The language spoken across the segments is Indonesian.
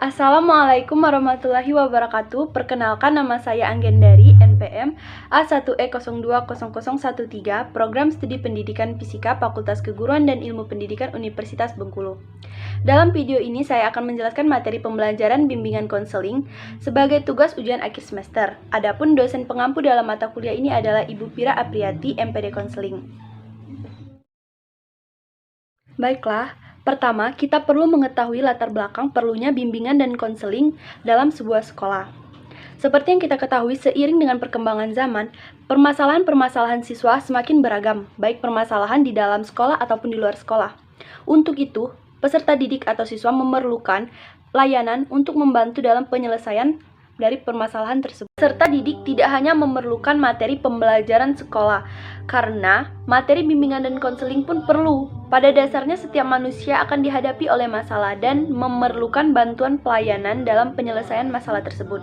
Assalamualaikum warahmatullahi wabarakatuh. Perkenalkan, nama saya Anggendari, NPM A1E020013, Program Studi Pendidikan Fisika Fakultas Keguruan dan Ilmu Pendidikan Universitas Bengkulu. Dalam video ini saya akan menjelaskan materi pembelajaran bimbingan konseling sebagai tugas ujian akhir semester. Adapun dosen pengampu dalam mata kuliah ini adalah Ibu Pira Apriati, MPD Konseling. Baiklah, pertama kita perlu mengetahui latar belakang perlunya bimbingan dan konseling dalam sebuah sekolah. Seperti yang kita ketahui, seiring dengan perkembangan zaman, permasalahan-permasalahan siswa semakin beragam, baik permasalahan di dalam sekolah ataupun di luar sekolah. Untuk itu, peserta didik atau siswa memerlukan layanan untuk membantu dalam penyelesaian dari permasalahan tersebut. Peserta didik tidak hanya memerlukan materi pembelajaran sekolah, karena materi bimbingan dan konseling pun perlu. Pada dasarnya setiap manusia akan dihadapi oleh masalah dan memerlukan bantuan pelayanan dalam penyelesaian masalah tersebut.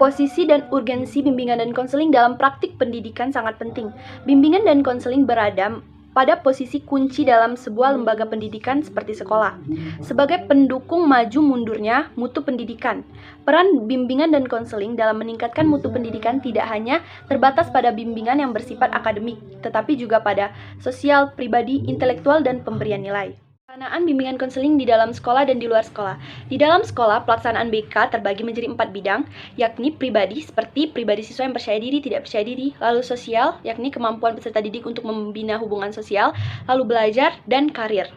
Posisi dan urgensi bimbingan dan konseling dalam praktik pendidikan sangat penting. Bimbingan dan konseling berada pada posisi kunci dalam sebuah lembaga pendidikan seperti sekolah, sebagai pendukung maju mundurnya mutu pendidikan. Peran bimbingan dan konseling dalam meningkatkan mutu pendidikan tidak hanya terbatas pada bimbingan yang bersifat akademik, tetapi juga pada sosial, pribadi, intelektual, dan pemberian nilai. Pelaksanaan bimbingan konseling di dalam sekolah dan di luar sekolah. Di dalam sekolah, pelaksanaan BK terbagi menjadi 4 bidang, yakni pribadi, seperti pribadi siswa yang percaya diri, tidak percaya diri, lalu sosial, yakni kemampuan peserta didik untuk membina hubungan sosial, lalu belajar, dan karir.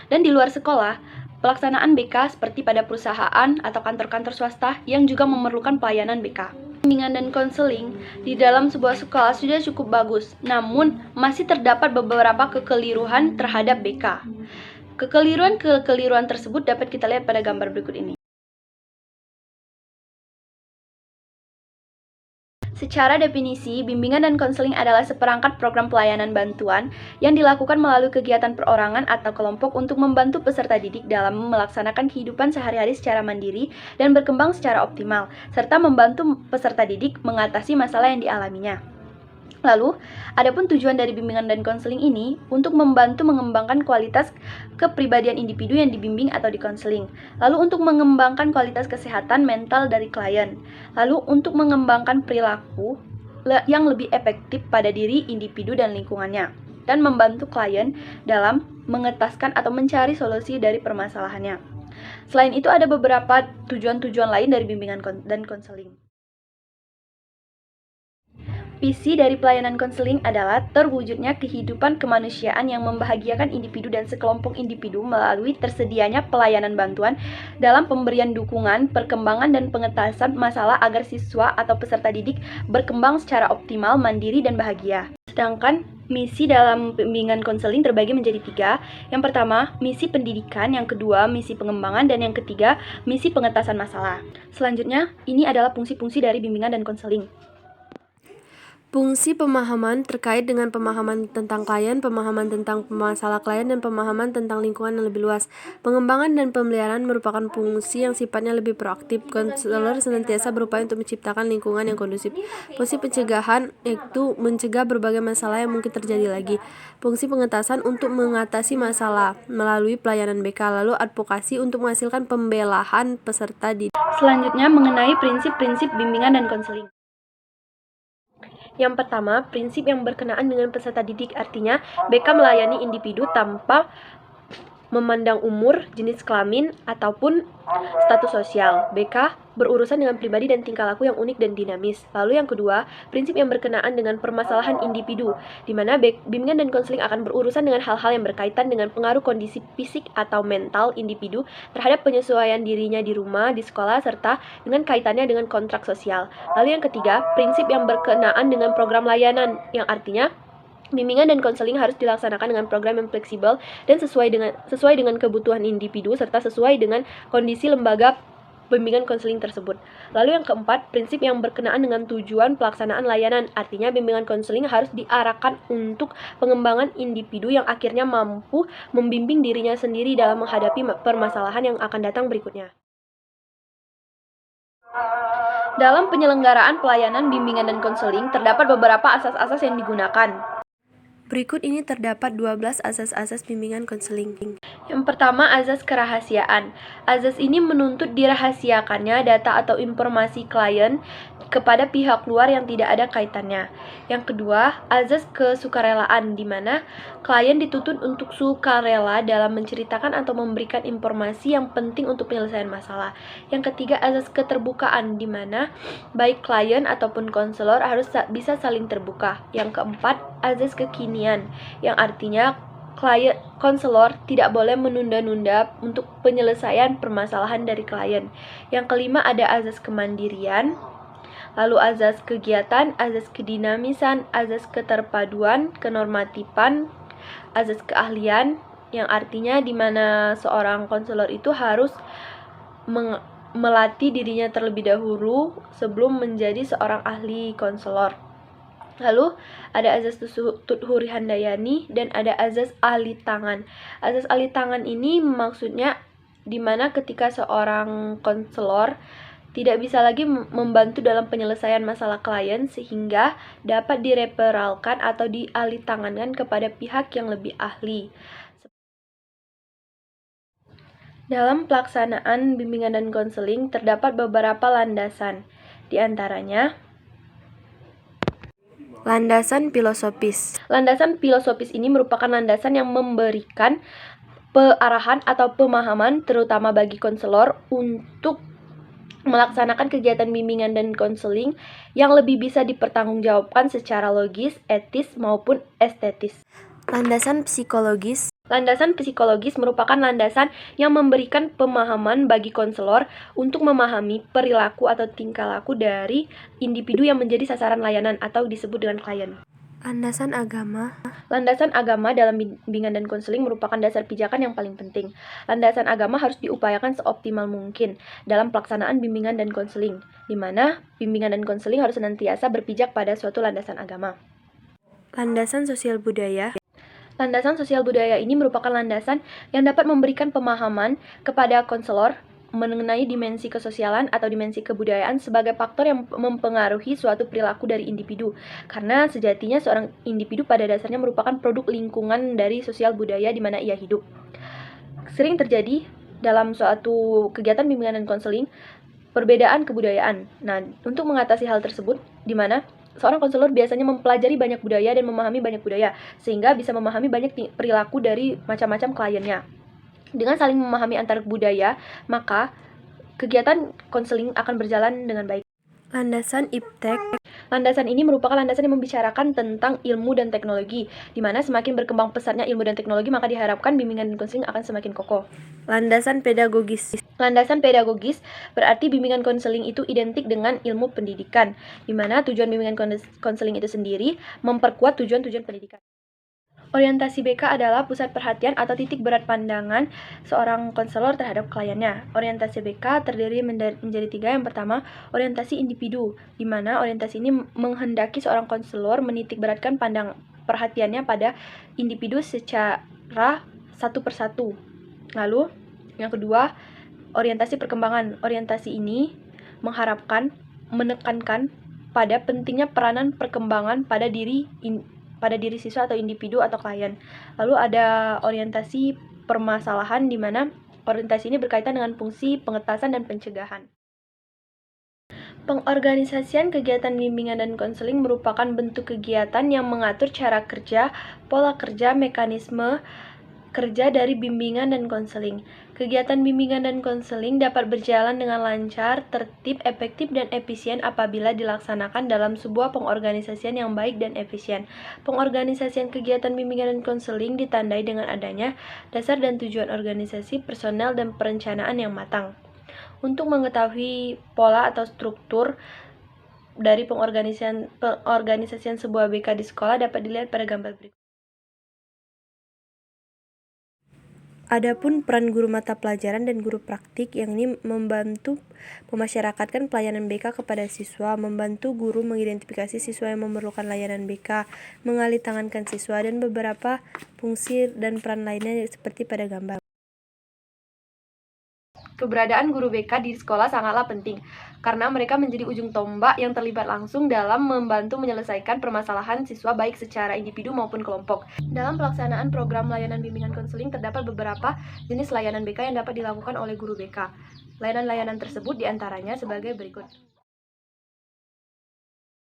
Dan di luar sekolah, pelaksanaan BK seperti pada perusahaan atau kantor-kantor swasta yang juga memerlukan pelayanan BK. Bimbingan dan konseling di dalam sebuah sekolah sudah cukup bagus, namun masih terdapat beberapa kekeliruan terhadap BK. Kekeliruan tersebut dapat kita lihat pada gambar berikut ini. Secara definisi, bimbingan dan konseling adalah seperangkat program pelayanan bantuan yang dilakukan melalui kegiatan perorangan atau kelompok untuk membantu peserta didik dalam melaksanakan kehidupan sehari-hari secara mandiri dan berkembang secara optimal, serta membantu peserta didik mengatasi masalah yang dialaminya. Lalu, adapun tujuan dari bimbingan dan konseling ini untuk membantu mengembangkan kualitas kepribadian individu yang dibimbing atau dikonseling. Lalu untuk mengembangkan kualitas kesehatan mental dari klien. Lalu untuk mengembangkan perilaku yang lebih efektif pada diri individu dan lingkungannya. Dan membantu klien dalam mengetaskan atau mencari solusi dari permasalahannya. Selain itu ada beberapa tujuan-tujuan lain dari bimbingan dan konseling. Visi dari pelayanan konseling adalah terwujudnya kehidupan kemanusiaan yang membahagiakan individu dan sekelompok individu melalui tersedianya pelayanan bantuan dalam pemberian dukungan, perkembangan, dan pengetasan masalah agar siswa atau peserta didik berkembang secara optimal, mandiri, dan bahagia. Sedangkan misi dalam bimbingan konseling terbagi menjadi 3. Yang pertama, misi pendidikan. Yang kedua, misi pengembangan. Dan yang ketiga, misi pengetasan masalah. Selanjutnya, ini adalah fungsi-fungsi dari bimbingan dan konseling. Fungsi pemahaman terkait dengan pemahaman tentang klien, pemahaman tentang masalah klien, dan pemahaman tentang lingkungan yang lebih luas. Pengembangan dan pemeliharaan merupakan fungsi yang sifatnya lebih proaktif. Konselor senantiasa berupaya untuk menciptakan lingkungan yang kondusif. Fungsi pencegahan yaitu mencegah berbagai masalah yang mungkin terjadi lagi. Fungsi pengetasan untuk mengatasi masalah melalui pelayanan BK. Lalu advokasi untuk menghasilkan pembelahan peserta didik. Selanjutnya mengenai prinsip-prinsip bimbingan dan konseling. Yang pertama, prinsip yang berkenaan dengan peserta didik, artinya BK melayani individu tanpa memandang umur, jenis kelamin, ataupun status sosial. BK berurusan dengan pribadi dan tingkah laku yang unik dan dinamis. Lalu yang kedua, prinsip yang berkenaan dengan permasalahan individu, di mana bimbingan dan konseling akan berurusan dengan hal-hal yang berkaitan dengan pengaruh kondisi fisik atau mental individu terhadap penyesuaian dirinya di rumah, di sekolah, serta dengan kaitannya dengan kontrak sosial. Lalu yang ketiga, prinsip yang berkenaan dengan program layanan, yang artinya bimbingan dan konseling harus dilaksanakan dengan program yang fleksibel dan sesuai dengan kebutuhan individu serta sesuai dengan kondisi lembaga bimbingan konseling tersebut. Lalu yang keempat, prinsip yang berkenaan dengan tujuan pelaksanaan layanan, artinya bimbingan konseling harus diarahkan untuk pengembangan individu yang akhirnya mampu membimbing dirinya sendiri dalam menghadapi permasalahan yang akan datang berikutnya. Dalam penyelenggaraan pelayanan bimbingan dan konseling terdapat beberapa asas-asas yang digunakan. Berikut ini terdapat 12 asas-asas bimbingan konseling. Yang pertama, azas kerahasiaan. Azas ini menuntut dirahasiakannya data atau informasi klien kepada pihak luar yang tidak ada kaitannya. Yang kedua, azas kesukarelaan, di mana klien dituntut untuk sukarela dalam menceritakan atau memberikan informasi yang penting untuk penyelesaian masalah. Yang ketiga, azas keterbukaan, di mana baik klien ataupun konselor harus bisa saling terbuka. Yang keempat, azas kekinian, yang artinya klien konselor tidak boleh menunda-nunda untuk penyelesaian permasalahan dari klien. Yang kelima ada azas kemandirian, lalu azas kegiatan, azas kedinamisan, azas keterpaduan, kenormatifan, azas keahlian, yang artinya di mana seorang konselor itu harus melatih dirinya terlebih dahulu sebelum menjadi seorang ahli konselor. Lalu ada azas tuthuri handayani dan ada azas ahli tangan. Azas ahli tangan ini maksudnya dimana ketika seorang konselor tidak bisa lagi membantu dalam penyelesaian masalah klien sehingga dapat direferalkan atau dialih tangankan kepada pihak yang lebih ahli. Dalam pelaksanaan bimbingan dan konseling terdapat beberapa landasan. Di antaranya Landasan filosofis. Landasan filosofis ini merupakan landasan yang memberikan pearahan atau pemahaman terutama bagi konselor untuk melaksanakan kegiatan bimbingan dan konseling yang lebih bisa dipertanggungjawabkan secara logis, etis, maupun estetis. Landasan psikologis. Landasan psikologis merupakan landasan yang memberikan pemahaman bagi konselor untuk memahami perilaku atau tingkah laku dari individu yang menjadi sasaran layanan atau disebut dengan klien. Landasan agama. Landasan agama dalam bimbingan dan konseling merupakan dasar pijakan yang paling penting. Landasan agama harus diupayakan seoptimal mungkin dalam pelaksanaan bimbingan dan konseling, di mana bimbingan dan konseling harus senantiasa berpijak pada suatu landasan agama. Landasan sosial budaya. Landasan sosial budaya ini merupakan landasan yang dapat memberikan pemahaman kepada konselor mengenai dimensi kesosialan atau dimensi kebudayaan sebagai faktor yang mempengaruhi suatu perilaku dari individu. Karena sejatinya seorang individu pada dasarnya merupakan produk lingkungan dari sosial budaya di mana ia hidup. Sering terjadi dalam suatu kegiatan bimbingan dan konseling perbedaan kebudayaan. Nah, untuk mengatasi hal tersebut, di mana seorang konselor biasanya mempelajari banyak budaya dan memahami banyak budaya, sehingga bisa memahami banyak perilaku dari macam-macam kliennya. Dengan saling memahami antar budaya, maka kegiatan konseling akan berjalan dengan baik. Landasan iptek. Landasan ini merupakan landasan yang membicarakan tentang ilmu dan teknologi, di mana semakin berkembang pesatnya ilmu dan teknologi, maka diharapkan bimbingan dan konseling akan semakin kokoh. Landasan pedagogis. Landasan pedagogis berarti bimbingan konseling itu identik dengan ilmu pendidikan, di mana tujuan bimbingan konseling itu sendiri memperkuat tujuan-tujuan pendidikan. Orientasi BK adalah pusat perhatian atau titik berat pandangan seorang konselor terhadap kliennya. Orientasi BK terdiri menjadi 3. Yang pertama, orientasi individu, di mana orientasi ini menghendaki seorang konselor menitik beratkan perhatiannya pada individu secara satu persatu. Lalu, yang kedua, orientasi perkembangan. Orientasi ini menekankan pada pentingnya peranan perkembangan pada diri siswa atau individu atau klien. Lalu ada orientasi permasalahan, di mana orientasi ini berkaitan dengan fungsi pengetasan dan pencegahan. Pengorganisasian kegiatan bimbingan dan konseling merupakan bentuk kegiatan yang mengatur cara kerja, pola kerja, mekanisme kerja dari bimbingan dan konseling. Kegiatan bimbingan dan konseling dapat berjalan dengan lancar, tertib, efektif, dan efisien apabila dilaksanakan dalam sebuah pengorganisasian yang baik dan efisien. Pengorganisasian kegiatan bimbingan dan konseling ditandai dengan adanya dasar dan tujuan organisasi, personel, dan perencanaan yang matang. Untuk mengetahui pola atau struktur dari pengorganisasian sebuah BK di sekolah dapat dilihat pada gambar berikut. Adapun peran guru mata pelajaran dan guru praktik yang ini membantu memasyarakatkan pelayanan BK kepada siswa, membantu guru mengidentifikasi siswa yang memerlukan layanan BK, mengalih tangankan siswa, dan beberapa fungsi dan peran lainnya seperti pada gambar. Keberadaan guru BK di sekolah sangatlah penting, karena mereka menjadi ujung tombak yang terlibat langsung dalam membantu menyelesaikan permasalahan siswa baik secara individu maupun kelompok. Dalam pelaksanaan program layanan bimbingan konseling terdapat beberapa jenis layanan BK yang dapat dilakukan oleh guru BK. Layanan-layanan tersebut diantaranya sebagai berikut.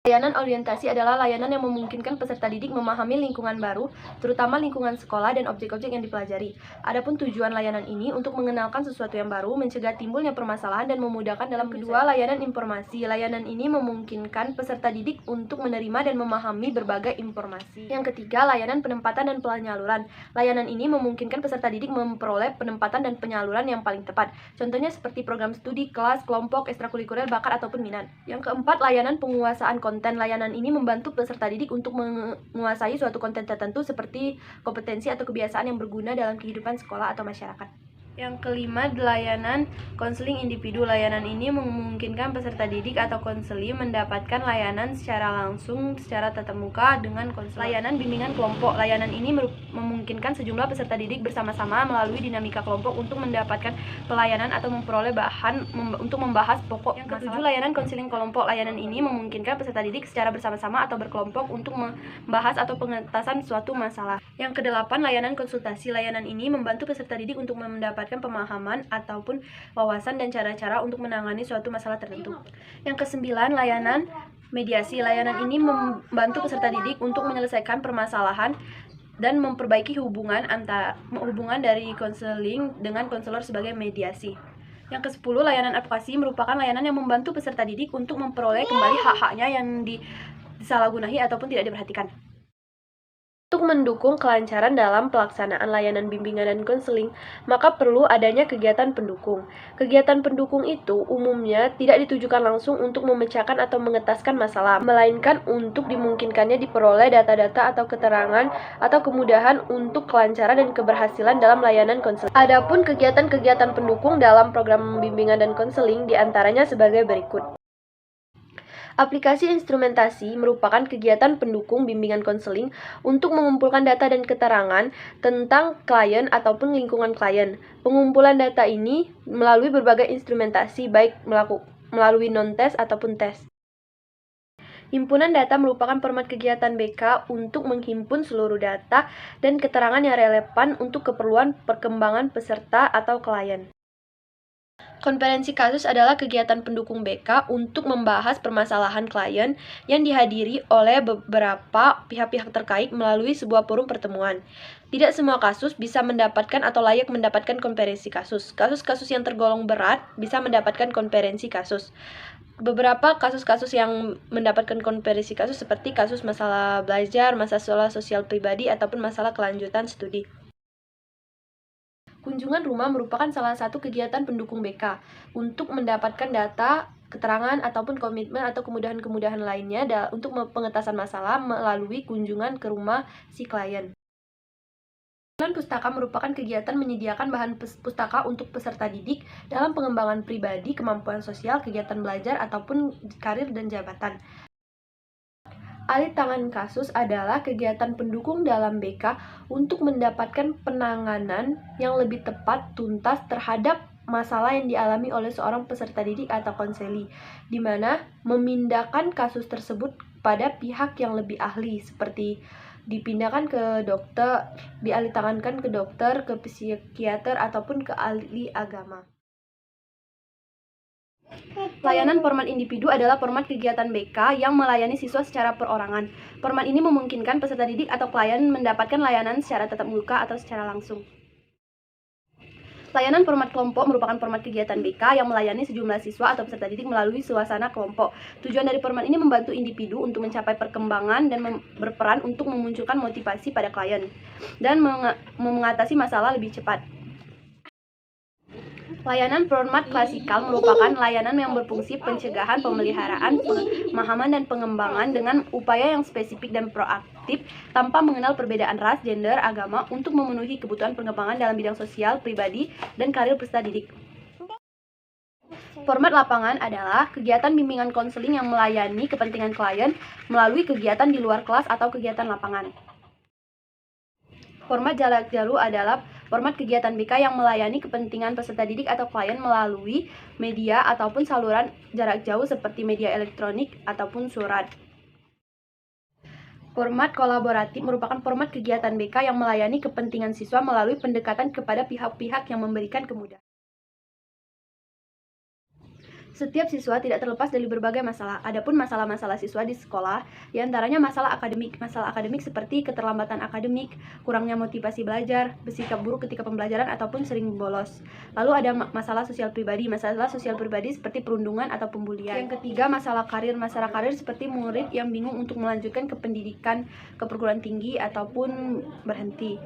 Layanan orientasi adalah layanan yang memungkinkan peserta didik memahami lingkungan baru, terutama lingkungan sekolah dan objek-objek yang dipelajari. Adapun tujuan layanan ini untuk mengenalkan sesuatu yang baru, mencegah timbulnya permasalahan, dan memudahkan dalam kedua, layanan informasi. Layanan ini memungkinkan peserta didik untuk menerima dan memahami berbagai informasi. Yang ketiga, layanan penempatan dan penyaluran. Layanan ini memungkinkan peserta didik memperoleh penempatan dan penyaluran yang paling tepat. Contohnya seperti program studi, kelas, kelompok, ekstrakurikuler, bakat, ataupun minat. Yang keempat, layanan penguasaan konten. Layanan ini membantu peserta didik untuk menguasai suatu konten tertentu seperti kompetensi atau kebiasaan yang berguna dalam kehidupan sekolah atau masyarakat. Yang kelima, layanan konseling individu. Layanan ini memungkinkan peserta didik atau konseli mendapatkan layanan secara langsung secara tatap muka dengan konselor. Layanan bimbingan kelompok. Layanan ini memungkinkan sejumlah peserta didik bersama-sama melalui dinamika kelompok untuk mendapatkan pelayanan atau memperoleh bahan untuk membahas pokok. Yang ketujuh, layanan konseling kelompok. Layanan ini memungkinkan peserta didik secara bersama-sama atau berkelompok untuk membahas atau pengentasan suatu masalah. Yang kedelapan, layanan konsultasi. Layanan ini membantu peserta didik untuk mendapatkan pemahaman ataupun wawasan dan cara-cara untuk menangani suatu masalah tertentu. Yang kesembilan, layanan mediasi. Layanan ini membantu peserta didik untuk menyelesaikan permasalahan dan memperbaiki hubungan dari konseling dengan konselor sebagai mediasi. Yang ke-10, layanan advokasi merupakan layanan yang membantu peserta didik untuk memperoleh kembali hak-haknya yang disalahgunahi ataupun tidak diperhatikan. Untuk mendukung kelancaran dalam pelaksanaan layanan bimbingan dan konseling, maka perlu adanya kegiatan pendukung. Kegiatan pendukung itu umumnya tidak ditujukan langsung untuk memecahkan atau mengetaskan masalah, melainkan untuk dimungkinkannya diperoleh data-data atau keterangan atau kemudahan untuk kelancaran dan keberhasilan dalam layanan konseling. Adapun kegiatan-kegiatan pendukung dalam program bimbingan dan konseling diantaranya sebagai berikut. Aplikasi instrumentasi merupakan kegiatan pendukung bimbingan konseling untuk mengumpulkan data dan keterangan tentang klien ataupun lingkungan klien. Pengumpulan data ini melalui berbagai instrumentasi, baik melalui non-tes ataupun tes. Himpunan data merupakan format kegiatan BK untuk menghimpun seluruh data dan keterangan yang relevan untuk keperluan perkembangan peserta atau klien. Konferensi kasus adalah kegiatan pendukung BK untuk membahas permasalahan klien yang dihadiri oleh beberapa pihak-pihak terkait melalui sebuah forum pertemuan. Tidak semua kasus bisa mendapatkan atau layak mendapatkan konferensi kasus. Kasus-kasus yang tergolong berat bisa mendapatkan konferensi kasus. Beberapa kasus-kasus yang mendapatkan konferensi kasus seperti kasus masalah belajar, masalah sosial pribadi, ataupun masalah kelanjutan studi. Kunjungan rumah merupakan salah satu kegiatan pendukung BK untuk mendapatkan data, keterangan, ataupun komitmen atau kemudahan-kemudahan lainnya untuk pengentasan masalah melalui kunjungan ke rumah si klien. Kunjungan pustaka merupakan kegiatan menyediakan bahan pustaka untuk peserta didik dalam pengembangan pribadi, kemampuan sosial, kegiatan belajar, ataupun karir dan jabatan. Alit tangan kasus adalah kegiatan pendukung dalam BK untuk mendapatkan penanganan yang lebih tepat tuntas terhadap masalah yang dialami oleh seorang peserta didik atau konseli, di mana memindahkan kasus tersebut pada pihak yang lebih ahli, seperti dipindahkan ke dokter, dialihtangankan ke dokter, ke psikiater, ataupun ke ahli agama. Layanan format individu adalah format kegiatan BK yang melayani siswa secara perorangan. Format ini memungkinkan peserta didik atau klien mendapatkan layanan secara tatap muka atau secara langsung. Layanan format kelompok merupakan format kegiatan BK yang melayani sejumlah siswa atau peserta didik melalui suasana kelompok. Tujuan dari format ini membantu individu untuk mencapai perkembangan dan berperan untuk memunculkan motivasi pada klien dan mengatasi masalah lebih cepat. Layanan format klasikal merupakan layanan yang berfungsi pencegahan, pemeliharaan, pemahaman, dan pengembangan dengan upaya yang spesifik dan proaktif tanpa mengenal perbedaan ras, gender, agama untuk memenuhi kebutuhan pengembangan dalam bidang sosial, pribadi, dan karir peserta didik. Format lapangan adalah kegiatan bimbingan konseling yang melayani kepentingan klien melalui kegiatan di luar kelas atau kegiatan lapangan. Format jarak jauh adalah Format kegiatan BK yang melayani kepentingan peserta didik atau klien melalui media ataupun saluran jarak jauh seperti media elektronik ataupun surat. Format kolaboratif merupakan format kegiatan BK yang melayani kepentingan siswa melalui pendekatan kepada pihak-pihak yang memberikan kemudahan. Setiap siswa tidak terlepas dari berbagai masalah. Adapun masalah-masalah siswa di sekolah, diantaranya masalah akademik. Masalah akademik seperti keterlambatan akademik, kurangnya motivasi belajar, bersikap buruk ketika pembelajaran, ataupun sering bolos. Lalu ada masalah sosial pribadi. Masalah sosial pribadi seperti perundungan atau pembulian. Yang ketiga, masalah karir. Masalah karir seperti murid yang bingung untuk melanjutkan ke pendidikan ke perguruan tinggi ataupun berhenti.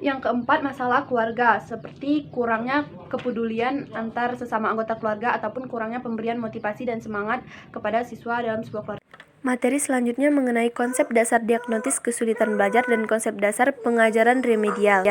Yang keempat, masalah keluarga, seperti kurangnya kepedulian antar sesama anggota keluarga ataupun kurangnya pemberian motivasi dan semangat kepada siswa dalam sebuah keluarga. Materi selanjutnya mengenai konsep dasar diagnosis kesulitan belajar dan konsep dasar pengajaran remedial.